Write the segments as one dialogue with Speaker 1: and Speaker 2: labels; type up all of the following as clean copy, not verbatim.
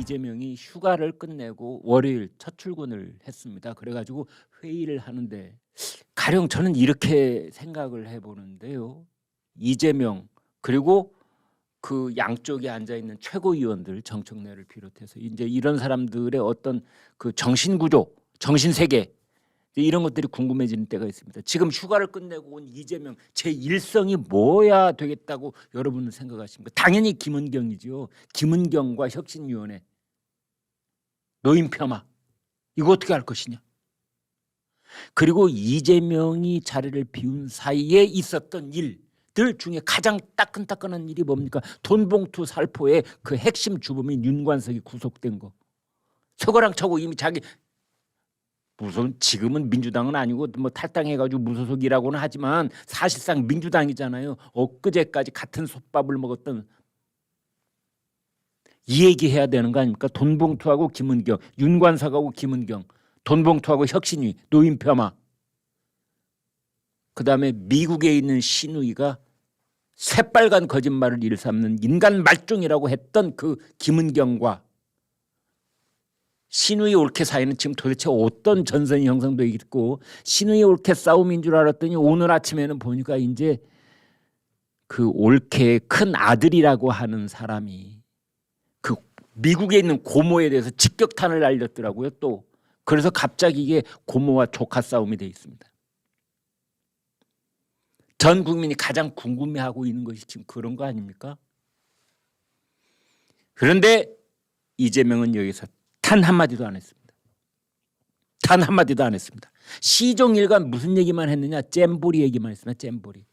Speaker 1: 이재명이 휴가를 끝내고 월요일 첫 출근을 했습니다. 그래가지고 회의를 하는데 가령 저는 이렇게 생각을 해보는데요. 이재명 그리고 그 양쪽에 앉아 있는 최고위원들 정청래를 비롯해서 이제 이런 사람들의 어떤 그 정신 구조, 정신 세계 이런 것들이 궁금해지는 때가 있습니다. 지금 휴가를 끝내고 온 이재명 제 일성이 뭐야 되겠다고 여러분은 생각하십니까? 당연히 김은경이죠. 김은경과 혁신위원회, 노인 폄하 이거 어떻게 할 것이냐. 그리고 이재명이 자리를 비운 사이에 있었던 일들 중에 가장 따끈따끈한 일이 뭡니까? 돈봉투 살포의 그 핵심 주범인 윤관석이 구속된 거. 서거랑 쳐고 이미 자기 무슨 지금은 민주당은 아니고 뭐 탈당해가지고 무소속이라고는 하지만 사실상 민주당이잖아요. 엊그제까지 같은 솥밥을 먹었던 이 얘기해야 되는 거 아닙니까? 돈봉투하고 김은경, 윤관석하고 김은경, 돈봉투하고 혁신위, 노인 폄하. 그다음에 미국에 있는 신우이가 새빨간 거짓말을 일삼는 인간 말종이라고 했던 그 김은경과 신우이 올케 사이는 지금 도대체 어떤 전선이 형성되어 있고 신우이 올케 싸움인 줄 알았더니 오늘 아침에는 보니까 이제 그 올케의 큰 아들이라고 하는 사람이 그 미국에 있는 고모에 대해서 직격탄을 날렸더라고요. 또 그래서 갑자기 이게 고모와 조카 싸움이 되어 있습니다. 전 국민이 가장 궁금해하고 있는 것이 지금 그런 거 아닙니까? 그런데 이재명은 여기서 단 한마디도 안 했습니다. 단 한마디도 안 했습니다. 시종일관 무슨 얘기만 했느냐? 잼보리 얘기만 했습니다. 잼보리.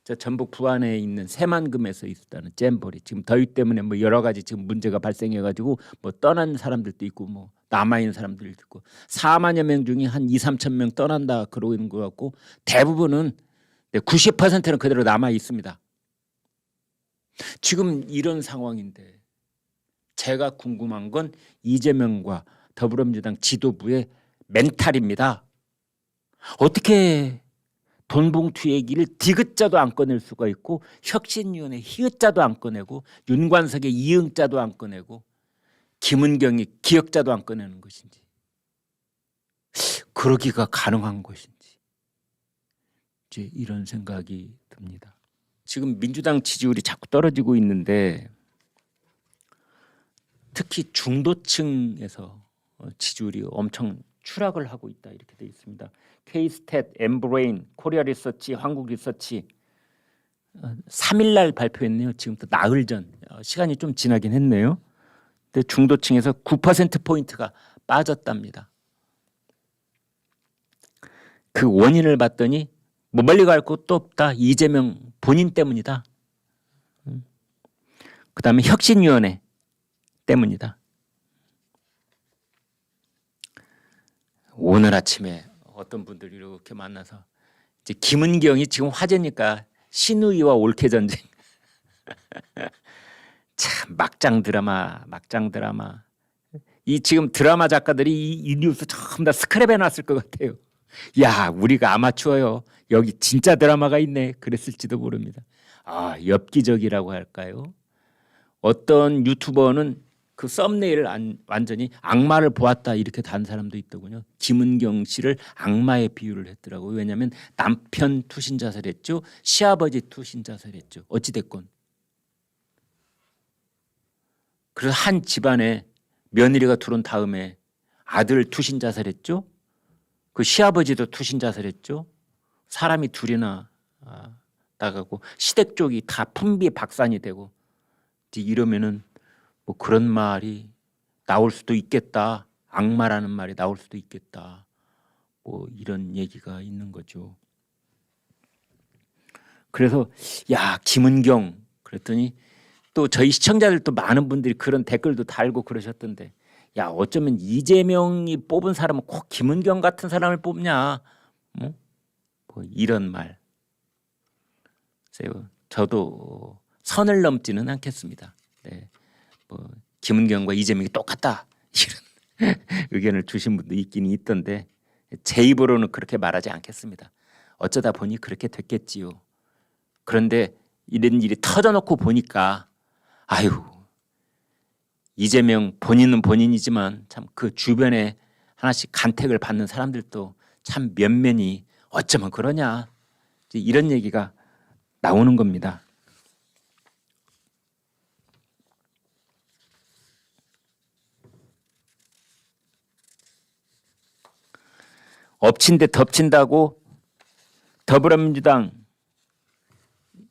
Speaker 1: 저 전북 부안에 있는 새만금에서 있었다는 잼보리. 지금 더위 때문에 뭐 여러 가지 지금 문제가 발생해가지고 뭐 떠난 사람들도 있고 뭐 남아 있는 사람들도 있고 4만여 명 중에 한 2, 3천 명 떠난다 그러고 있는 것 같고 대부분은 90%는 그대로 남아 있습니다. 지금 이런 상황인데 제가 궁금한 건 이재명과 더불어민주당 지도부의 멘탈입니다. 어떻게 돈봉투 얘기를 디귿자도 안 꺼낼 수가 있고 혁신위원회 히읗자도 안 꺼내고 윤관석의 이응자도 안 꺼내고 김은경이 기역자도 안 꺼내는 것인지 그러기가 가능한 것인지 이제 이런 생각이 듭니다. 지금 민주당 지지율이 자꾸 떨어지고 있는데 특히 중도층에서 지지율이 엄청 추락을 하고 있다 이렇게 되어 있습니다. K-스탯, 엠브레인, 코리아 리서치, 한국 리서치 3일 날 발표했네요. 지금부터 나흘 전 시간이 좀 지나긴 했네요. 근데 중도층에서 9%포인트가 빠졌답니다. 그 원인을 봤더니 뭐 멀리 갈 곳도 없다. 이재명 본인 때문이다. 그다음에 혁신위원회 때문이다. 오늘 아침에 어떤 분들이 이렇게 만나서 이제 김은경이 지금 화제니까 신우이와 올케 전쟁. 참 막장 드라마. 이 지금 드라마 작가들이 이 뉴스 전부 다 스크랩해 놨을 것 같아요. 야, 우리가 아마추어요. 여기 진짜 드라마가 있네. 그랬을지도 모릅니다. 아, 엽기적이라고 할까요? 어떤 유튜버는 그 썸네일을 완전히 악마를 보았다 이렇게 단 사람도 있더군요. 김은경 씨를 악마에 비유를 했더라고요. 왜냐하면 남편 투신 자살했죠. 시아버지 투신 자살했죠. 어찌됐건. 그래서 한 집안에 며느리가 들어온 다음에 아들 투신 자살했죠. 그 시아버지도 투신 자살했죠. 사람이 둘이나 나가고 시댁 쪽이 다 풍비박산이 되고 이러면은 뭐 그런 말이 나올 수도 있겠다. 악마라는 말이 나올 수도 있겠다. 뭐 이런 얘기가 있는 거죠. 그래서 야, 김은경 그랬더니 또 저희 시청자들도 많은 분들이 그런 댓글도 달고 그러셨던데 야, 어쩌면 이재명이 뽑은 사람은 꼭 김은경 같은 사람을 뽑냐? 뭐 이런 말. 저도 선을 넘지는 않겠습니다. 네. 뭐 김은경과 이재명이 똑같다 이런 의견을 주신 분도 있긴 있던데 제 입으로는 그렇게 말하지 않겠습니다. 어쩌다 보니 그렇게 됐겠지요. 그런데 이런 일이 터져놓고 보니까 아유 이재명 본인은 본인이지만 참 그 주변에 하나씩 간택을 받는 사람들도 참 면면이 어쩌면 그러냐, 이제 이런 얘기가 나오는 겁니다. 엎친 데 덮친다고 더불어민주당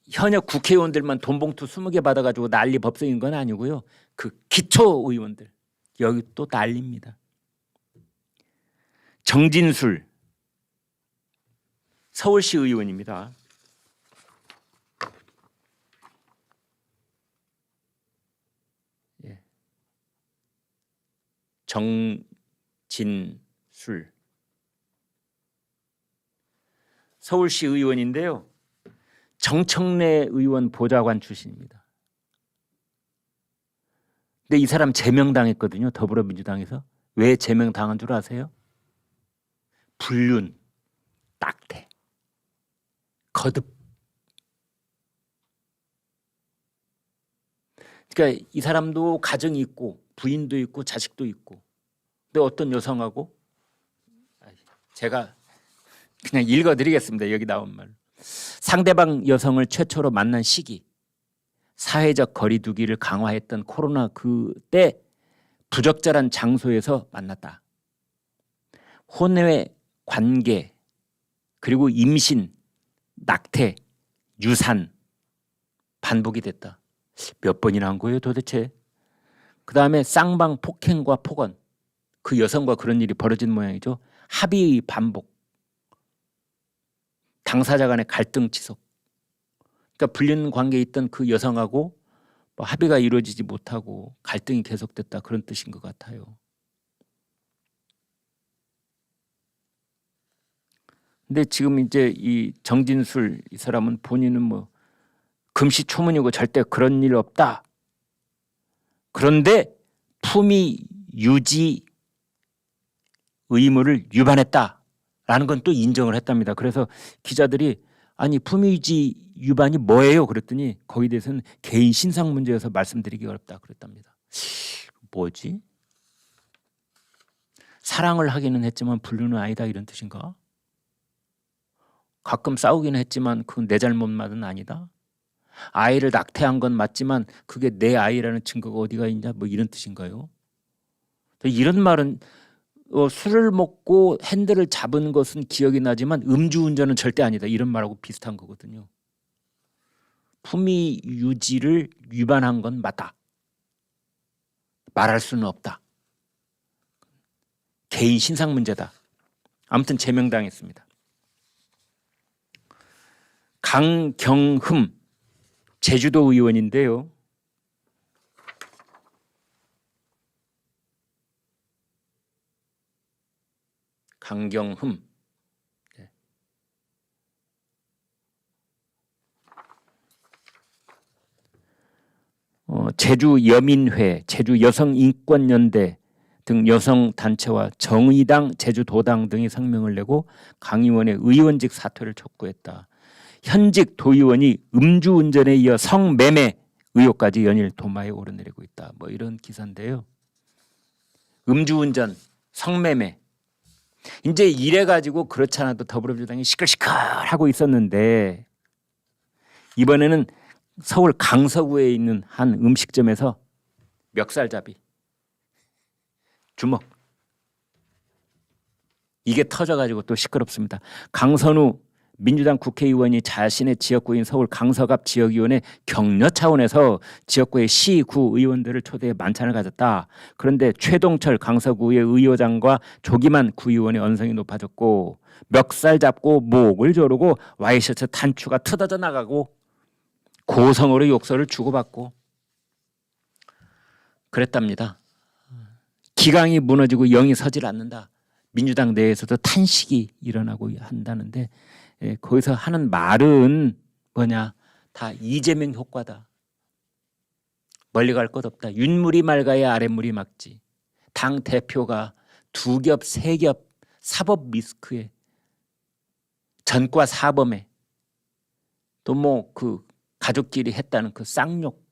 Speaker 1: 현역 국회의원들만 돈 봉투 20개 받아가지고 난리 법석인 건 아니고요. 그 기초의원들 여기 또 난립니다. 정진술 서울시 의원입니다. 예. 정진술 서울시 의원인데요. 정청래 의원 보좌관 출신입니다. 근데 이 사람 제명당했거든요. 더불어민주당에서. 왜 제명당한 줄 아세요? 불륜, 낙태, 거듭. 그러니까 이 사람도 가정이 있고 부인도 있고 자식도 있고. 근데 어떤 여성하고, 제가 그냥 읽어드리겠습니다. 여기 나온 말. 상대방 여성을 최초로 만난 시기, 사회적 거리두기를 강화했던 코로나 그때 부적절한 장소에서 만났다. 혼외 관계, 그리고 임신, 낙태, 유산 반복이 됐다. 몇 번이나 한 거예요 도대체? 그 다음에 쌍방 폭행과 폭언, 그 여성과 그런 일이 벌어진 모양이죠. 합의 반복, 당사자 간의 갈등 지속. 그러니까 불륜 관계에 있던 그 여성하고 뭐 합의가 이루어지지 못하고 갈등이 계속됐다, 그런 뜻인 것 같아요. 근데 지금 이제 이 정진술 이 사람은 본인은 뭐 금시초문이고 절대 그런 일 없다. 그런데 품위 유지 의무를 위반했다라는 건 또 인정을 했답니다. 그래서 기자들이 아니 품위 유지 위반이 뭐예요? 그랬더니 거기에 대해서는 개인 신상 문제여서 말씀드리기 어렵다 그랬답니다. 뭐지? 사랑을 하기는 했지만 불륜은 아니다, 이런 뜻인가? 가끔 싸우기는 했지만 그건 내 잘못만은 아니다. 아이를 낙태한 건 맞지만 그게 내 아이라는 증거가 어디가 있냐, 뭐 이런 뜻인가요? 이런 말은 술을 먹고 핸들을 잡은 것은 기억이 나지만 음주운전은 절대 아니다, 이런 말하고 비슷한 거거든요. 품위 유지를 위반한 건 맞다. 말할 수는 없다. 개인 신상 문제다. 아무튼 제명당했습니다. 강경흠 제주도 의원인데요. 강경흠. 제주 여민회, 제주 여성인권연대 등 여성단체와 정의당, 제주도당 등이 성명을 내고 강 의원의 의원직 사퇴를 촉구했다. 현직 도의원이 음주운전에 이어 성매매 의혹까지 연일 도마에 오르내리고 있다. 뭐 이런 기사인데요. 음주운전, 성매매. 이제 이래가지고 그렇지 않아도 더불어민주당이 시끌시끌하고 있었는데 이번에는 서울 강서구에 있는 한 음식점에서 멱살잡이, 주먹, 이게 터져가지고 또 시끄럽습니다. 강선우 민주당 국회의원이 자신의 지역구인 서울 강서갑 지역위원회 격려 차원에서 지역구의 시, 구 의원들을 초대해 만찬을 가졌다. 그런데 최동철 강서구의 의원장과 조기만 구의원의 언성이 높아졌고 멱살 잡고 목을 조르고 와이셔츠 단추가 뜯어져 나가고 고성으로 욕설을 주고받고 그랬답니다. 기강이 무너지고 영이 서질 않는다. 민주당 내에서도 탄식이 일어나고 한다는데 거기서 하는 말은 뭐냐, 다 이재명 효과다. 멀리 갈 것 없다. 윗물이 맑아야 아랫물이 맑지. 당 대표가 두 겹, 세 겹 사법 리스크에, 전과 사범에, 또 뭐 그 가족끼리 했다는 그 쌍욕.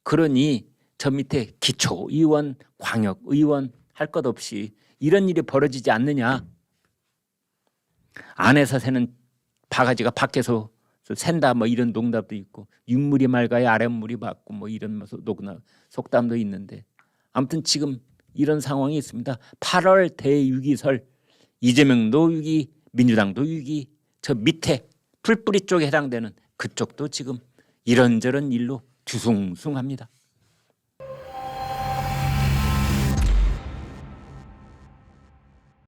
Speaker 1: 그러니 저 밑에 기초의원, 광역의원 할 것 없이 이런 일이 벌어지지 않느냐. 안에서 새는 바가지가 밖에서 샌다 뭐 이런 농담도 있고 윗물이 맑아야 아랫물이 맑고 뭐 이런 속담도 있는데 아무튼 지금 이런 상황이 있습니다. 8월 대유기설 이재명도 유기 민주당도 유기 저 밑에 풀뿌리 쪽에 해당되는 그쪽도 지금 이런저런 일로 뒤숭숭합니다.